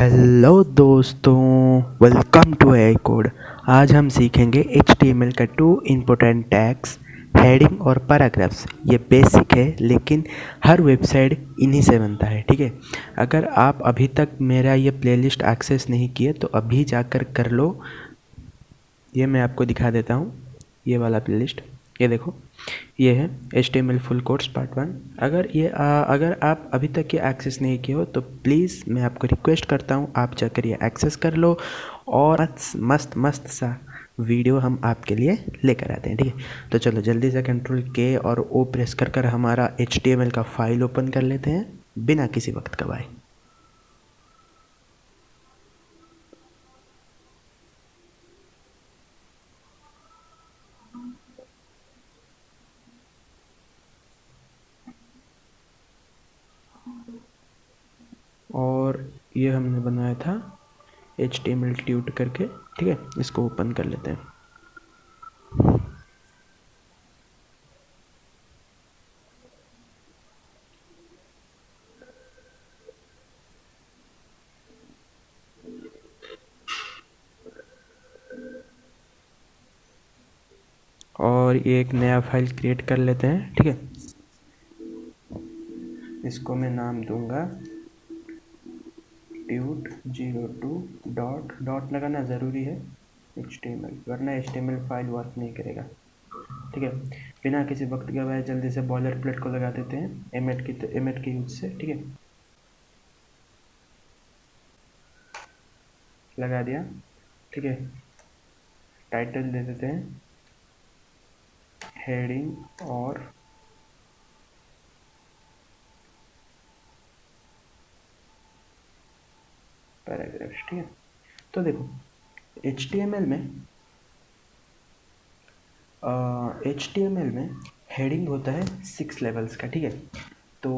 Hello दोस्तों, welcome to AI code. आज हम सीखेंगे HTML का 2 इम्पोर्टेंट टैग्स, हेडिंग और पैराग्राफ्स। ये बेसिक है लेकिन हर वेबसाइट इन्हीं से बनता है। ठीक है, अगर आप अभी तक मेरा ये प्लेलिस्ट एक्सेस नहीं किए तो अभी जाकर कर लो। ये मैं आपको दिखा देता हूँ, ये वाला प्लेलिस्ट। ये देखो, ये है HTML फुल कोर्स पार्ट 1। अगर आप अभी तक ये एक्सेस नहीं किए हो तो प्लीज़ मैं आपको रिक्वेस्ट करता हूँ आप जाकर ये एक्सेस कर लो और मस्त मस्त सा वीडियो हम आपके लिए लेकर आते हैं। ठीक है, तो चलो जल्दी से Ctrl K और O प्रेस कर हमारा HTML का फाइल ओपन कर लेते हैं बिना किसी वक्त गवाए। और ये हमने बनाया था HTML ट्यूट करके। ठीक है, इसको ओपन कर लेते हैं। और ये एक नया फाइल क्रिएट कर लेते हैं। ठीक है, इसको मैं नाम दूंगा tut02 डॉट डॉट लगाना ज़रूरी है HTML, वरना HTML फाइल वर्क नहीं करेगा। ठीक है, बिना किसी वक्त गवाए जल्दी से बॉयलर प्लेट को लगा देते हैं एमेट के यूज से। ठीक है, लगा दिया। ठीक है, टाइटल दे देते हैं हेडिंग और पैराग्राफ्स। ठीक है, तो देखो HTML में हेडिंग होता है 6 लेवल्स का। ठीक है, तो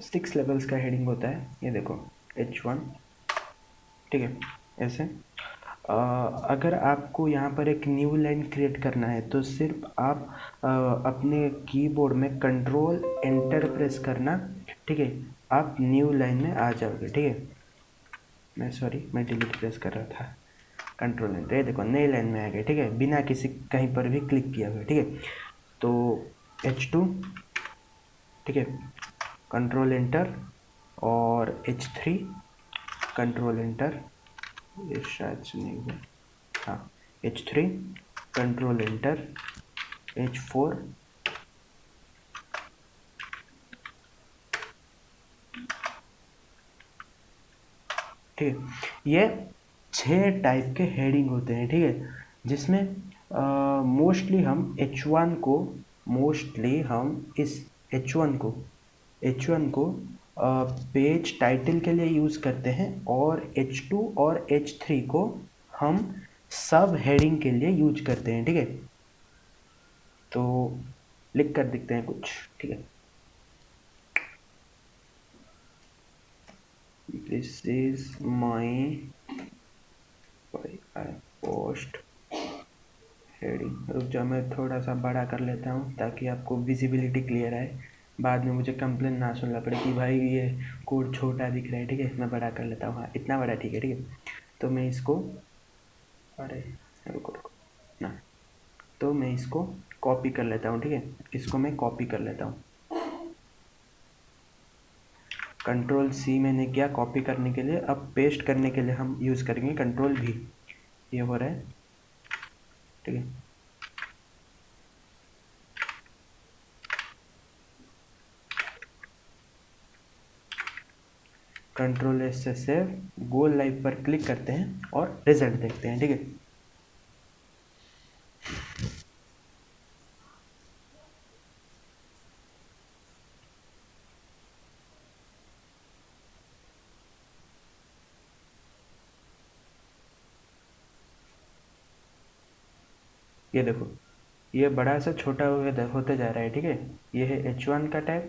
6 लेवल्स का हेडिंग होता है। ये देखो H1। ठीक है, ऐसे अगर आपको यहाँ पर एक न्यू लाइन क्रिएट करना है तो सिर्फ आप अपने कीबोर्ड में कंट्रोल एंटर प्रेस करना। ठीक है, आप न्यू लाइन में आ जाओगे। ठीक है, मैं डिलीट प्रेस कर रहा था, कंट्रोल एंटर। ये देखो नई लाइन में आ गए। ठीक है, बिना किसी कहीं पर भी क्लिक किया हुआ। ठीक है, तो H2। ठीक है, कंट्रोल एंटर और H3 कंट्रोल एंटर। ये शायद से नहीं हुआ। हाँ, H3 कंट्रोल एंटर, H4 ठीक है। ये 6 टाइप के हेडिंग होते हैं। ठीक है, जिसमें मोस्टली हम इस H1 को पेज टाइटल के लिए यूज़ करते हैं और H2 और H3 को हम सब हेडिंग के लिए यूज करते हैं। ठीक है, तो लिख कर देखते हैं कुछ। ठीक है, this is my post heading. रुक जाओ, मैं थोड़ा सा बड़ा कर लेता हूँ ताकि आपको विजिबिलिटी क्लियर आए, बाद में मुझे कंप्लेन ना सुनना पड़े कि भाई ये कोड छोटा दिख रहा है। ठीक है, मैं बड़ा कर लेता हूँ। हाँ, इतना बड़ा ठीक है। ठीक है, तो मैं इसको अरे रुको रुको ना, तो मैं इसको कॉपी कर लेता हूँ। ठीक है, इसको मैं कॉपी कर लेता हूँ। Ctrl+C मैंने किया कॉपी करने के लिए। अब पेस्ट करने के लिए हम यूज़ करेंगे Ctrl+V। ये हो रहा है। ठीक है, Ctrl+S से सेव, गो लाइव पर क्लिक करते हैं और रिजल्ट देखते हैं। ठीक है, ये देखो ये बड़ा सा छोटा होते जा रहा है। ठीक है, ये है H1 का टैग,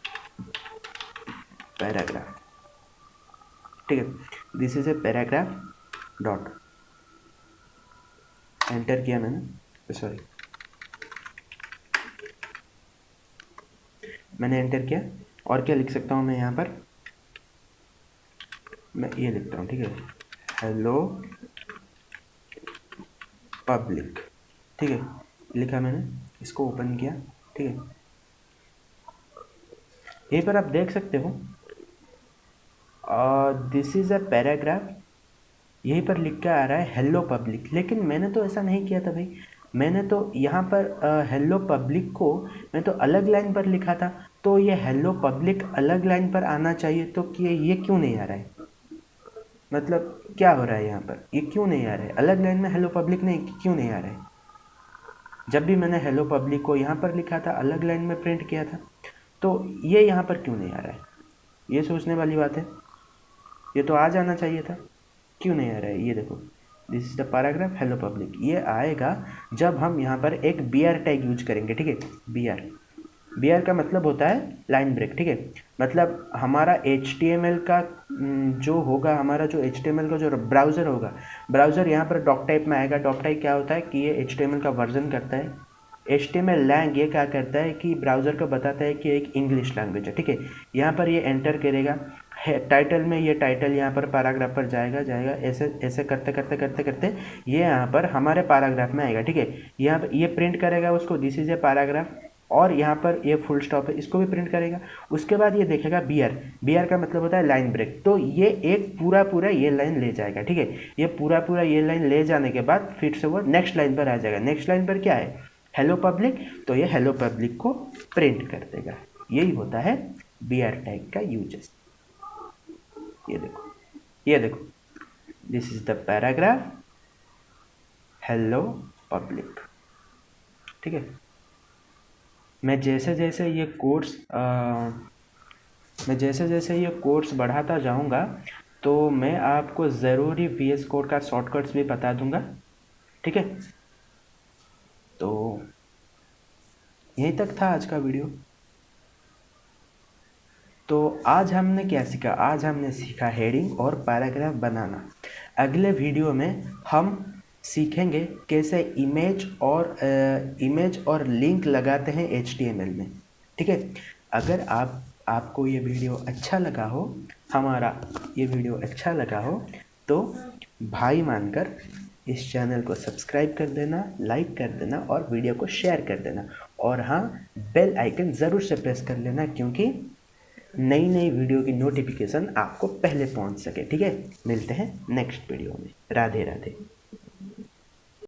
पैराग्राफ, ठीक है, this is a paragraph dot, enter किया मैंने, सॉरी मैंने एंटर किया। और क्या लिख सकता हूँ मैं यहाँ पर, मैं ये लिखता हूँ, ठीक है, हेलो पब्लिक, ठीक है, लिखा मैंने, इसको ओपन किया, ठीक है। यहीं पर आप देख सकते हो दिस इज़ अ पैराग्राफ, यहीं पर लिख के आ रहा है हेलो पब्लिक, लेकिन मैंने तो ऐसा नहीं किया था भाई। मैंने तो यहाँ पर हेलो पब्लिक को मैं तो अलग लाइन पर लिखा था, तो ये हेलो पब्लिक अलग लाइन पर आना चाहिए, तो कि ये क्यों नहीं आ रहा है, मतलब क्या हो रहा है यहाँ पर, ये क्यों नहीं आ रहा है, अलग लाइन में हेलो पब्लिक नहीं क्यों नहीं आ रहा है। जब भी मैंने हेलो पब्लिक को यहाँ पर लिखा था, अलग लाइन में प्रिंट किया था, तो ये यहाँ पर क्यों नहीं आ रहा है, ये सोचने वाली बात है। ये तो आ जाना चाहिए था, क्यों नहीं आ रहा है। ये देखो, this is the paragraph hello public, ये आएगा जब हम यहाँ पर एक BR टैग यूज करेंगे, ठीक है। BR का मतलब होता है लाइन ब्रेक, ठीक है। मतलब हमारा HTML का जो होगा, हमारा जो HTML का जो ब्राउज़र होगा, ब्राउज़र यहाँ पर डॉक टाइप में आएगा। डॉक टाइप क्या होता है कि ये HTML का वर्जन करता है। HTML लैंग ये क्या करता है कि ब्राउज़र को बताता है कि एक इंग्लिश लैंग्वेज है, ठीक है। यहाँ पर ये एंटर करेगा, टाइटल में ये टाइटल यहाँ पर पैराग्राफ पर जाएगा, ऐसे ऐसे करते करते करते करते ये यहाँ पर हमारे पैराग्राफ में आएगा, ठीक है। यहाँ पर ये प्रिंट करेगा उसको, दिस इज ए पैराग्राफ, और यहाँ पर ये फुल स्टॉप है, इसको भी प्रिंट करेगा। उसके बाद ये देखेगा BR का मतलब होता है लाइन ब्रेक, तो ये एक पूरा ये लाइन ले जाएगा, ठीक है। ये पूरा ये लाइन ले जाने के बाद फिर से वो नेक्स्ट लाइन पर आ जाएगा। नेक्स्ट लाइन पर क्या है, हेलो पब्लिक, तो ये हेलो पब्लिक को प्रिंट कर देगा। यही होता है BR टैग का यूजेस। ये देखो this is the paragraph hello public, ठीक है। मैं जैसे जैसे ये कोर्स बढ़ाता जाऊंगा, तो मैं आपको ज़रूरी VS कोड का शॉर्टकट्स भी बता दूंगा, ठीक है। तो यहीं तक था आज का वीडियो। तो आज हमने क्या सीखा, आज हमने सीखा हेडिंग और पैराग्राफ बनाना। अगले वीडियो में हम सीखेंगे कैसे इमेज और लिंक लगाते हैं HTML में, ठीक है। अगर आपको ये वीडियो अच्छा लगा हो, हमारा ये वीडियो अच्छा लगा हो, तो भाई मानकर इस चैनल को सब्सक्राइब कर देना, लाइक कर देना और वीडियो को शेयर कर देना। और हाँ, बेल आइकन ज़रूर से प्रेस कर लेना, क्योंकि नई वीडियो की नोटिफिकेशन आपको पहले पहुंच सके, ठीक है। मिलते हैं नेक्स्ट वीडियो में। राधे राधे।